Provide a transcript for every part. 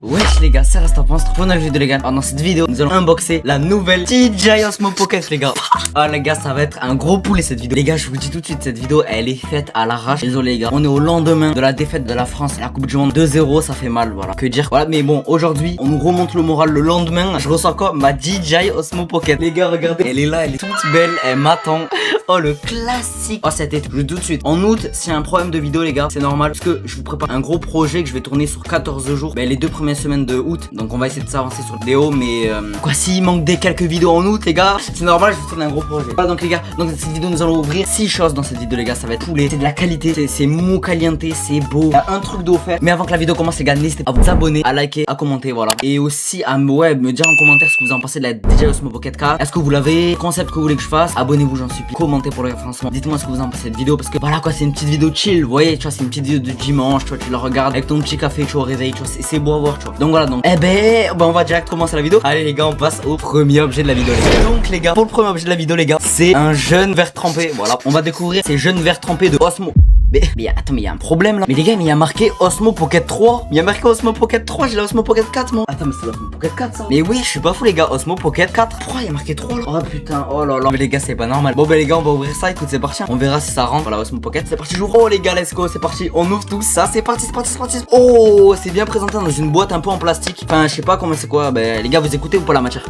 Wesh les gars, c'est Rastapin, c'est pour une vidéo les gars. Alors dans cette vidéo, nous allons unboxer la nouvelle DJI Osmo Pocket les gars. Ah les gars, ça va être un gros poulet cette vidéo. Les gars, je vous dis tout de suite, cette vidéo elle est faite à l'arrache. Désolé les gars, on est au lendemain de la défaite de la France à la Coupe du Monde 2-0, ça fait mal, voilà. Que dire, voilà. Mais bon, aujourd'hui, on nous remonte le moral le lendemain. Je ressens quoi? Ma DJI Osmo Pocket. Les gars, regardez, elle est là, elle est toute belle, elle m'attend. Oh le classique. Oh cet été, je vous dis tout de suite. En août, s'il y a un problème de vidéo les gars, c'est normal parce que je vous prépare un gros projet que je vais tourner sur 14 jours. Les 2 premières semaines de août. Donc on va essayer de s'avancer sur le vidéo. Mais quoi, s'il manque des quelques vidéos en août les gars, c'est normal, je vous tourne un gros projet. Voilà donc les gars, donc dans cette vidéo nous allons ouvrir 6 choses dans cette vidéo les gars. Ça va être poulet, c'est de la qualité, c'est mou caliente, c'est beau. Il y a un truc d'offert. Mais avant que la vidéo commence les gars, n'hésitez pas à vous abonner, à liker, à commenter, voilà. Et aussi à me dire en commentaire ce que vous en pensez de la DJI Osmo Pocket 4. Est-ce que vous l'avez? Concept que vous voulez que je fasse? Abonnez-vous j'en supplie. Commentez pour le référencement. Dites-moi ce que vous en pensez de cette vidéo parce que voilà quoi, c'est une petite vidéo chill, vous voyez, tu vois, c'est une petite vidéo de dimanche, tu vois, tu la regardes avec ton petit café, tu vois, au réveil, tu vois, c'est beau à voir, tu vois. Donc voilà, donc, on va direct commencer la vidéo. Allez les gars, on passe au premier objet de la vidéo les gars. Donc les gars, pour le premier objet de la vidéo les gars, c'est un jeune vert trempé, voilà. On va découvrir ces jeunes verts trempés de Osmo. Mais attends, mais il y a un problème là. Mais les gars, mais il y a marqué Osmo Pocket 3. Il y a marqué Osmo Pocket 3, j'ai la Osmo Pocket 4 moi. Attends, mais c'est l'Osmo Pocket 4 ça. Mais oui, je suis pas fou les gars, Osmo Pocket 4. Pourquoi il y a marqué 3 là? Oh putain, oh là là. Mais les gars, c'est pas normal. Bon les gars, on va ouvrir ça, écoute, c'est parti. On verra si ça rentre. Voilà, Osmo Pocket, c'est parti, j'ouvre. Oh les gars, let's go, c'est parti. On ouvre tout ça, c'est parti, c'est parti, c'est parti. Oh, c'est bien présenté dans une boîte un peu en plastique. Enfin, je sais pas comment c'est quoi. Les gars, vous écoutez ou pas la matière?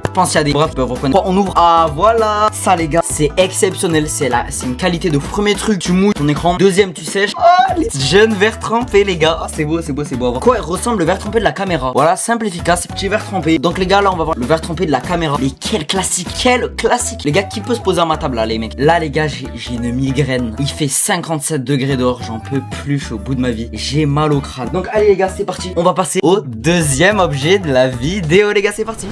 Je pense qu'il y a des brefs peuvent reconnaître. On ouvre. Ah voilà. Ça les gars, c'est exceptionnel. C'est une qualité de premier truc. Tu mouilles ton écran. Deuxième, tu sèches. Oh les jeunes verts trempés les gars. Oh, c'est beau, c'est beau, c'est beau à voir. Quoi, il ressemble le verre trempé de la caméra. Voilà, simple, efficace, petit verre trempé. Donc les gars, là on va voir le verre trempé de la caméra. Mais quel classique, quel classique. Les gars, qui peut se poser à ma table là les mecs? Là les gars, j'ai une migraine. Il fait 57 degrés dehors. J'en peux plus, je suis au bout de ma vie. J'ai mal au crâne. Donc allez les gars, c'est parti. On va passer au deuxième objet de la vidéo les gars, c'est parti.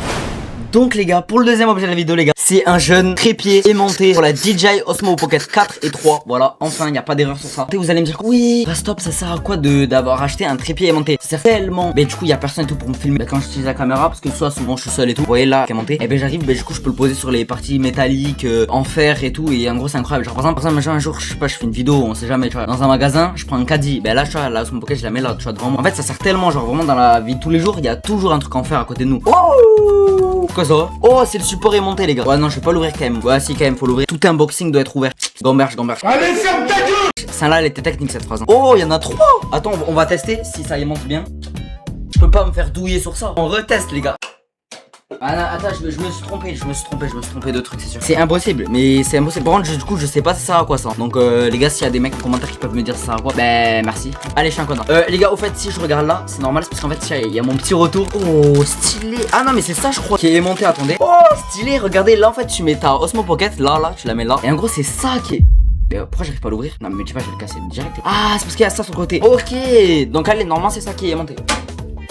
Donc les gars, pour le deuxième objet de la vidéo les gars, c'est un jeune trépied aimanté pour la DJI Osmo Pocket 4 et 3. Voilà, enfin il n'y a pas d'erreur sur ça. Et vous allez me dire oui, stop, ça sert à quoi d'avoir acheté un trépied aimanté? Ça sert tellement. Mais du coup il y a personne et tout pour me filmer quand j'utilise la caméra parce que soit souvent je suis seul et tout. Vous voyez là, aimanté. Et j'arrive, du coup je peux le poser sur les parties métalliques, en fer et tout. Et en gros c'est incroyable. Genre par exemple un jour je sais pas, je fais une vidéo, on sait jamais, tu vois, dans un magasin, je prends un caddie. Là tu vois, la Osmo Pocket je la mets là, tu vois, devant moi. En fait ça sert tellement, genre vraiment dans la vie de tous les jours, il y a toujours un truc en fer à côté de nous. Oh, quoi ça? Oh, c'est le support aimanté les gars. Ouais non, je vais pas l'ouvrir quand même. Ouais si quand même faut l'ouvrir. Tout unboxing doit être ouvert. Gamberge. Allez ferme ta gueule. Celle-là elle était technique cette phrase. Oh il y en a 3. Attends, on va tester si ça aimante bien. Je peux pas me faire douiller sur ça. On reteste les gars. Ah non, attends, je me suis trompé de trucs, c'est sûr. C'est impossible, mais c'est impossible. Par contre, du coup, je sais pas ça sert à quoi ça. Donc, les gars, s'il y a des mecs en commentaire qui peuvent me dire ça sert à quoi, merci. Allez, je suis un connard. Les gars, au fait, si je regarde là, c'est normal, c'est parce qu'en fait, il y a mon petit retour. Oh, stylé. Ah non, mais c'est ça, je crois, qui est aimanté, attendez. Oh, stylé, regardez, là, en fait, tu mets ta Osmo Pocket, là, tu la mets là. Et en gros, c'est ça qui est. Pourquoi j'arrive pas à l'ouvrir? Non, mais tu vois, je vais le casser direct. Ah, c'est parce qu'il y a ça sur le côté. Ok, donc allez, normalement, c'est ça qui est aimanté.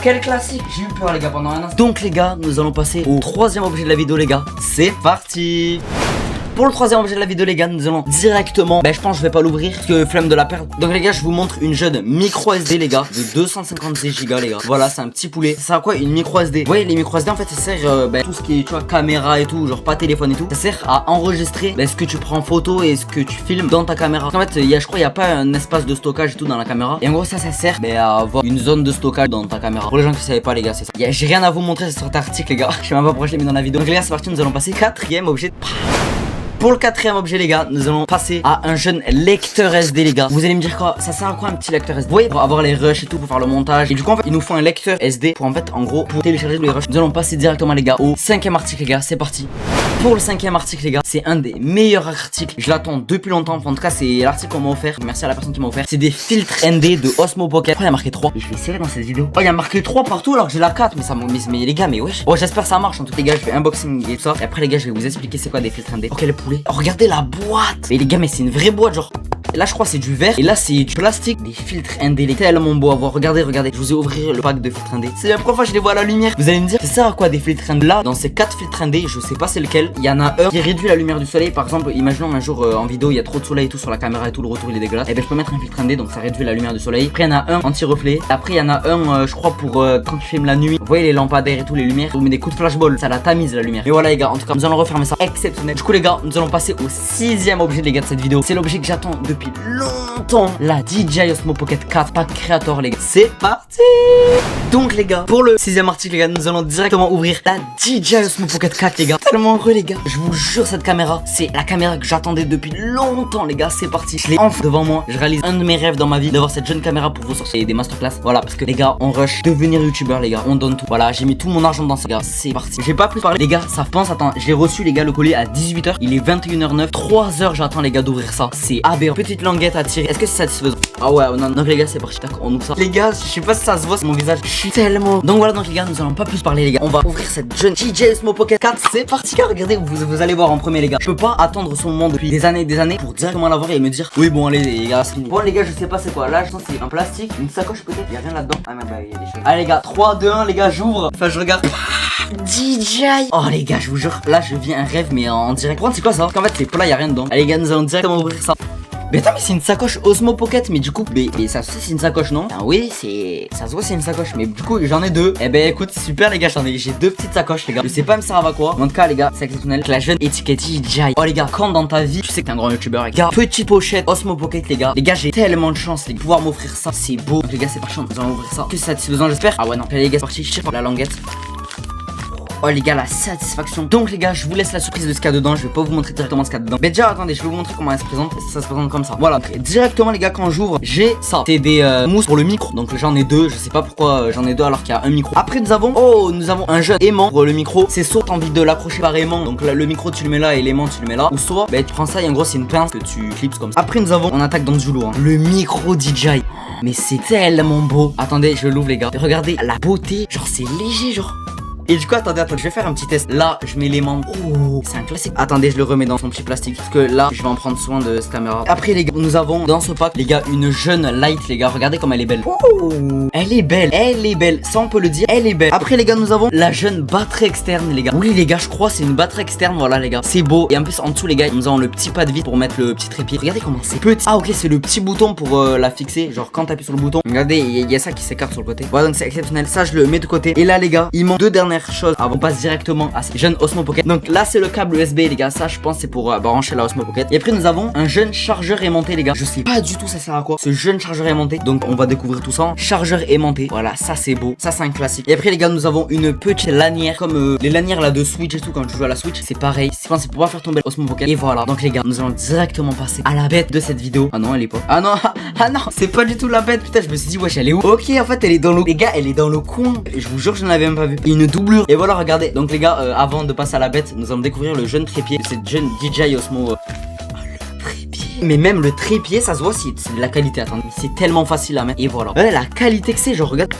Quel classique. J'ai eu peur les gars pendant un instant. Donc les gars, nous allons passer au troisième objet de la vidéo les gars. C'est parti. Pour le troisième objet de la vidéo les gars, nous allons directement, je pense que je vais pas l'ouvrir parce que flemme de la perdre. Donc les gars, je vous montre une jeune micro SD les gars, de 256 Go les gars. Voilà, c'est un petit poulet. Ça sert à quoi une micro SD? Vous voyez les micro SD en fait ça sert tout ce qui est, tu vois, caméra et tout, genre pas téléphone et tout. Ça sert à enregistrer ce que tu prends en photo et ce que tu filmes dans ta caméra. En fait, je crois il y a pas un espace de stockage et tout dans la caméra. Et en gros ça sert à avoir une zone de stockage dans ta caméra. Pour les gens qui savaient pas les gars, c'est ça. J'ai rien à vous montrer sur cet article les gars. Je sais même pas pourquoi je l'ai mis dans la vidéo. Donc les gars, c'est parti, nous allons passer quatrième objet. Pour le quatrième objet les gars, nous allons passer à un jeune lecteur SD les gars. Vous allez me dire quoi? Ça sert à quoi un petit lecteur SD? Vous voyez, pour avoir les rushs et tout, pour faire le montage. Et du coup en fait, il nous faut un lecteur SD pour en fait, en gros, pour télécharger les rushs. Nous allons passer directement les gars au cinquième article les gars, c'est parti. Pour le cinquième article les gars, c'est un des meilleurs articles. Je l'attends depuis longtemps, en tout cas c'est l'article qu'on m'a offert. Merci à la personne qui m'a offert. C'est des filtres ND de Osmo Pocket. Pourquoi il y a marqué 3? Je vais serrer dans cette vidéo. Oh il y a marqué 3 partout alors que j'ai la 4. Mais ça mais les gars, mais wesh. Oh j'espère que ça marche en tout cas les gars, je vais unboxing et tout ça. Et après les gars, je vais vous expliquer c'est quoi des filtres ND. Ok le poulet. Oh, regardez la boîte. Mais les gars, mais c'est une vraie boîte genre. Là je crois c'est du verre et là c'est du plastique. Des filtres ND, tellement beau à voir. Regardez. Je vous ai ouvert le pack de filtres ND. C'est la première fois que je les vois à la lumière. Vous allez me dire, c'est ça à quoi des filtres ND? Là dans ces 4 filtres ND, je sais pas c'est lequel. Il y en a un qui réduit la lumière du soleil. Par exemple, imaginons un jour en vidéo il y a trop de soleil et tout sur la caméra et tout, le retour il est dégueulasse. Et je peux mettre un filtre ND donc ça réduit la lumière du soleil. Après il y en a un anti-reflet. Après il y en a un je crois pour quand tu filmes la nuit. Vous voyez les lampadaires et tout, les lumières. Vous mettez des coups de flashball, ça la tamise la lumière. Et voilà les gars, en tout cas nous allons refermer ça exceptionnel. Du coup les gars, nous allons passer au sixième objet les gars de cette vidéo. C'est l'objet que j'attends depuis depuis longtemps la DJI Osmo Pocket 4 Pack Creator les gars. C'est parti. Donc les gars, pour le 6ème article les gars, nous allons directement ouvrir la DJI Osmo Pocket 4 les gars. Tellement heureux les gars, je vous jure cette caméra, c'est la caméra que j'attendais depuis longtemps les gars. C'est parti, je l'ai enfin devant moi. Je réalise un de mes rêves dans ma vie, d'avoir cette jeune caméra pour vous sortir des masterclass. Voilà, parce que les gars, on rush devenir youtubeur les gars, on donne tout. Voilà, j'ai mis tout mon argent dans ça les gars, c'est parti. J'ai pas plus parlé les gars, ça pense, attends, j'ai reçu les gars le colis à 18h, il est 21h09, 3h j'attends les gars d'ouvrir ça. C'est aberrant, petite languette à tirer. Est-ce que c'est satisfaisant? Ah ouais, non, donc les gars c'est parti, tac, on ouvre ça. Les gars, je sais pas si ça se voit sur mon visage, je suis tellement... Donc voilà, donc les gars, nous allons pas plus parler les gars, on va ouvrir cette jeune DJI Osmo Pocket 4. C'est parti car regardez, vous allez voir en premier les gars. Je peux pas attendre son moment depuis des années pour directement l'avoir et me dire oui bon allez les gars c'est fini. Bon les gars, je sais pas c'est quoi, là je sens que c'est un plastique, une sacoche peut-être, y'a rien là-dedans. Ah merde, bah il y a des choses. Allez les gars, 3, 2, 1 les gars, j'ouvre. Enfin je regarde. DJI. Oh les gars, je vous jure, là je vis un rêve mais en direct. Pour c'est quoi ça? Parce qu'en fait c'est plat, y'a rien dedans. Allez les gars, nous allons directement ouvrir ça. Mais attends, mais c'est une sacoche Osmo Pocket, mais du coup, mais ça se voit c'est une sacoche, non? Ah oui, ça se voit c'est une sacoche, mais du coup j'en ai deux. Eh ben écoute, super les gars, j'ai deux petites sacoches les gars. Je sais pas me servir à quoi, mais en tout cas les gars, c'est exceptionnel. La jeune étiquette DJI. Oh les gars, quand dans ta vie, tu sais que t'es un grand youtubeur les gars. Petite pochette Osmo Pocket les gars. Les gars, j'ai tellement de chance de pouvoir m'offrir ça, c'est beau. Donc les gars, c'est parti, nous allons ouvrir ça. Que c'est satisfaisant j'espère. Ah ouais non, allez les gars, c'est parti, je tire la languette. Oh les gars, la satisfaction. Donc les gars, je vous laisse la surprise de ce qu'il y a dedans. Je vais pas vous montrer directement ce qu'il y a dedans. Mais déjà attendez, je vais vous montrer comment elle se présente. Ça se présente comme ça. Voilà, donc, directement les gars, quand j'ouvre, j'ai ça. C'est des mousses pour le micro. Donc j'en ai deux. Je sais pas pourquoi j'en ai deux alors qu'il y a un micro. Après nous avons un jeune aimant pour le micro. C'est soit t'as envie de l'accrocher par aimant. Donc là, le micro tu le mets là et l'aimant tu le mets là. Ou soit tu prends ça et en gros c'est une pince que tu clips comme ça. Après nous avons, on attaque dans du lourd, hein, le micro DJI. Mais c'est tellement beau. Attendez, je l'ouvre les gars. Regardez la beauté. Genre c'est léger genre. Et du coup, attendez, je vais faire un petit test. Là, je mets les membres. Oh, c'est un classique. Attendez, je le remets dans son petit plastique. Parce que là, je vais en prendre soin de cette caméra. Après, les gars, nous avons dans ce pack, les gars, une jeune light, les gars. Regardez comme elle est belle. Oh, elle est belle. Elle est belle. Ça, on peut le dire. Elle est belle. Après, les gars, nous avons la jeune batterie externe, les gars. Oui, les gars, je crois, c'est une batterie externe. Voilà, les gars. C'est beau. Et en plus, en dessous, les gars, nous avons le petit pas de vis pour mettre le petit trépied. Regardez comment c'est petit. Ah, ok, c'est le petit bouton pour la fixer. Genre, quand t'appuies sur le bouton, regardez, il y a ça qui s'écarte sur le côté. Voilà, donc c'est exceptionnel. Ça, je le mets de côté. Et là, les gars, il manque deux dernières choses avant de passer directement à ce jeune Osmo Pocket. Donc là c'est le câble USB les gars, ça je pense c'est pour brancher la Osmo Pocket. Et après nous avons un jeune chargeur aimanté les gars. Je sais pas du tout ça sert à quoi ce jeune chargeur aimanté. Donc on va découvrir tout ça. Chargeur aimanté, voilà, ça c'est beau, ça c'est un classique. Et après les gars nous avons une petite lanière comme les lanières là de Switch et tout. Quand tu joues à la Switch c'est pareil, je pense c'est pour pas faire tomber l'Osmo Pocket. Et voilà, donc les gars nous allons directement passer à la bête de cette vidéo. Ah non elle est pas, ah non ah non c'est pas du tout la bête. Putain je me suis dit wesh elle est où? Ok en fait elle est dans l'eau les gars, elle est dans le coin. Et je vous jure je ne l'avais même pas vu. Et une doublure. Et voilà regardez. Donc les gars avant de passer à la bête, nous allons découvrir le jeune trépied de cette jeune DJI Osmo. Le trépied. Mais même le trépied, ça se voit, c'est de la qualité. Attendez, c'est tellement facile à mettre. Et voilà. Ouais, la qualité que c'est, genre regarde.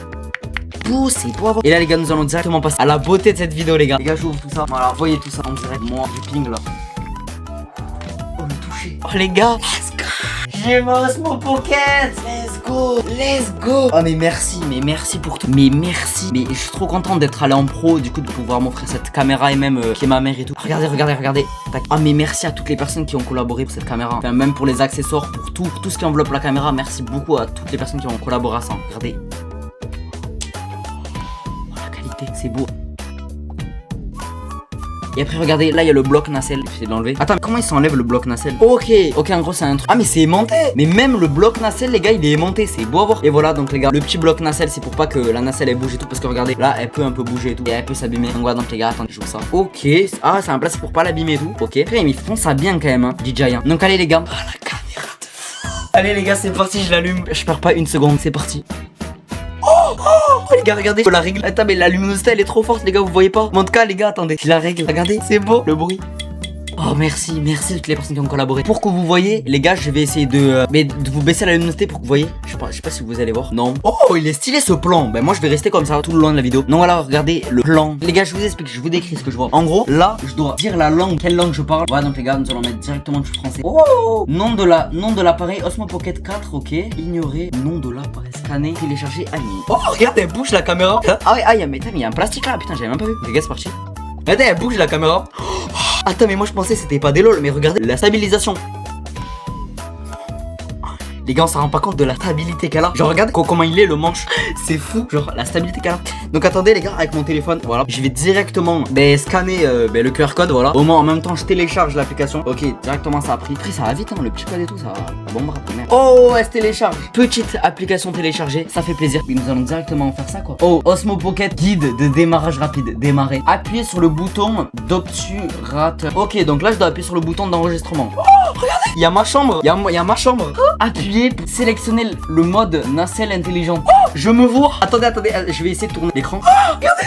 Beau, c'est beau à voir. Et là les gars, nous allons directement passer à la beauté de cette vidéo les gars. Les gars, j'ouvre tout ça. Voilà, voyez tout ça en direct. Moi, du ping là. Oh le toucher. Oh les gars. Let's go. J'ai mon Osmo Pocket. Let's go. Let's go. Oh mais merci pour tout. Mais merci. Mais je suis trop content d'être allé en pro. Du coup de pouvoir m'offrir cette caméra et même qui est ma mère et tout. Regardez. Tac. Ah mais merci à toutes les personnes qui ont collaboré pour cette caméra. Enfin même pour les accessoires, pour tout ce qui enveloppe la caméra. Merci beaucoup à toutes les personnes qui ont collaboré à ça. Regardez. Oh la qualité, c'est beau. Et après regardez, là il y a le bloc nacelle. J'essaie de l'enlever. Attends, comment il s'enlève le bloc nacelle? Ok, en gros c'est un truc. Ah mais c'est aimanté. Mais même le bloc nacelle les gars il est aimanté. C'est beau à voir. Et voilà donc les gars, le petit bloc nacelle c'est pour pas que la nacelle elle bouge et tout. Parce que regardez, là elle peut un peu bouger et tout. Et elle peut s'abîmer. Donc voilà donc les gars, attendez je joue ça. Ok, ah c'est un place pour pas l'abîmer et tout. Ok, après ils font ça bien quand même hein, DJI hein. Donc allez les gars. Ah la caméra de fou. Allez les gars c'est parti, je l'allume. Je perds pas une seconde, c'est parti. Oh les gars regardez, faut la régler. Attends mais la luminosité elle est trop forte les gars, vous voyez pas? Mais en tout cas les gars attendez, je la règle. Regardez, c'est beau le bruit. Oh merci à toutes les personnes qui ont collaboré. Pour que vous voyez les gars, je vais essayer de vous baisser la luminosité pour que vous voyez. Je sais pas si vous allez voir. Non. Oh il est stylé ce plan. Ben moi je vais rester comme ça tout le long de la vidéo. Non voilà regardez le plan. Les gars je vous explique, je vous décris ce que je vois. En gros là je dois dire la langue, quelle langue je parle. Voilà donc les gars nous allons mettre directement du français. Oh nom de l'appareil Osmo Pocket 4. Ok. Ignorer nom de l'appareil. Scanner, télécharger, animer. Oh regarde elle bouge la caméra. Ah ouais mais il y a un plastique là. Putain j'avais même pas vu. Les gars c'est parti. Regardez elle bouge la caméra. Attends mais moi je pensais c'était pas des lol. Mais regardez la stabilisation. Les gars, on s'en rend pas compte de la stabilité qu'elle a. Genre, regarde comment il est le manche. C'est fou, genre la stabilité qu'elle a. Donc attendez les gars, avec mon téléphone, voilà, je vais directement scanner le QR code, voilà. Au moins en même temps je télécharge l'application. Ok, directement ça a pris. Ça va vite hein, le petit code et tout, ça bombera. Oh, elle se télécharge. Petite application téléchargée, ça fait plaisir. Mais nous allons directement faire ça quoi. Oh, Osmo Pocket guide de démarrage rapide, démarrer. Appuyez sur le bouton d'obturateur. Ok, donc là je dois appuyer sur le bouton d'enregistrement. Oh, regardez, il y a ma chambre, il y a ma chambre. Oh, appuyez pour sélectionner le mode nacelle intelligente. Oh, je me vois. Attendez, je vais essayer de tourner l'écran. Oh, regardez.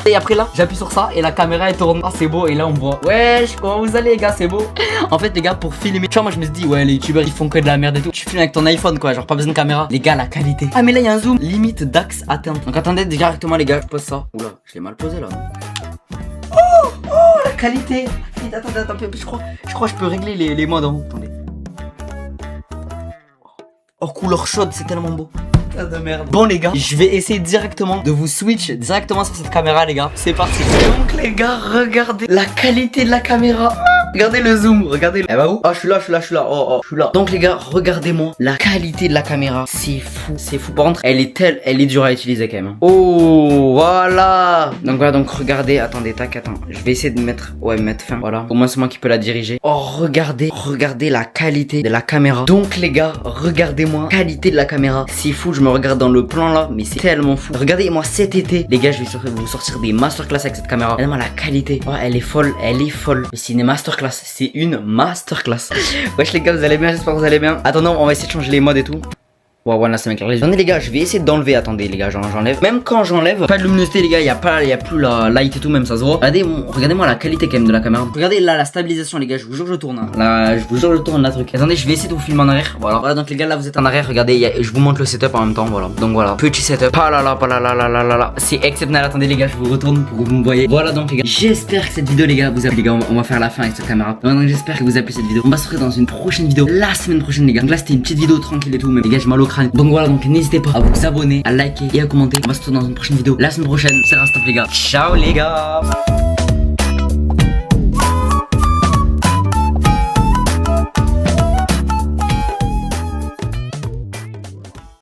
Et après là, j'appuie sur ça et la caméra elle tourne. Ah, c'est beau. Et là on voit. Wesh, comment vous allez les gars, c'est beau. En fait les gars, pour filmer, tu vois, moi je me suis dit ouais, les youtubeurs ils font que de la merde et tout. Tu filmes avec ton iPhone quoi, genre pas besoin de caméra. Les gars, la qualité. Ah mais là il y a un zoom limite d'axe atteinte. Donc attendez directement les gars, je pose ça. Oula, je l'ai mal posé là. Oh, la qualité. Attendez, je crois que je peux régler les modes en haut. Attendez. Oh, couleur chaude, c'est tellement beau. Ah de merde. Bon les gars, je vais essayer directement de vous switch directement sur cette caméra les gars. C'est parti. Donc les gars, regardez la qualité de la caméra. Regardez le zoom, regardez. Elle va où? Ah, je suis là. Oh, je suis là. Donc les gars, regardez-moi la qualité de la caméra. C'est fou. Par contre, elle est dure à utiliser quand même. Hein. Oh, voilà. Donc voilà, donc regardez. Attendez, attends. Je vais essayer de mettre fin. Voilà. Au moins c'est moi qui peux la diriger. Oh, regardez la qualité de la caméra. Donc les gars, regardez-moi qualité de la caméra. C'est fou. Je me regarde dans le plan là, mais c'est tellement fou. Regardez-moi cet été, les gars, je vais vous sortir des masterclass avec cette caméra. Regardez-moi la qualité. Oh, elle est folle. C'est une masterclass. C'est une masterclass. Wesh les gars, vous allez bien, j'espère que vous allez bien. Attendez, on va essayer de changer les modes et tout. Ouais, là c'est mec. Attendez les gars, je vais essayer d'enlever. Attendez les gars, j'enlève. Même quand j'enlève, pas de luminosité les gars, y a plus la light et tout, même ça se voit. Regardez-moi la qualité quand même de la caméra. Regardez là la stabilisation les gars, je vous jure je tourne. Hein. Là, je vous jure je tourne la truc. Attendez, je vais essayer de vous filmer en arrière. Voilà, donc les gars là vous êtes en arrière, regardez, je vous montre le setup en même temps, voilà. Donc voilà, petit setup. Ah là. C'est exceptionnel. Attendez les gars, je vous retourne pour que vous me voyez. Voilà donc les gars. J'espère que cette vidéo les gars vous a plu les gars, on va faire la fin avec cette caméra. Donc j'espère que vous avez plu cette vidéo. On va se retrouver dans une prochaine vidéo la semaine prochaine les gars. Donc là c'était une petite vidéo tranquille et tout, mais les gars j'ai mal au crâne. Donc voilà, donc n'hésitez pas à vous abonner, à liker et à commenter. On va se retrouver dans une prochaine vidéo la semaine prochaine. C'est Rastaf les gars. Ciao les gars.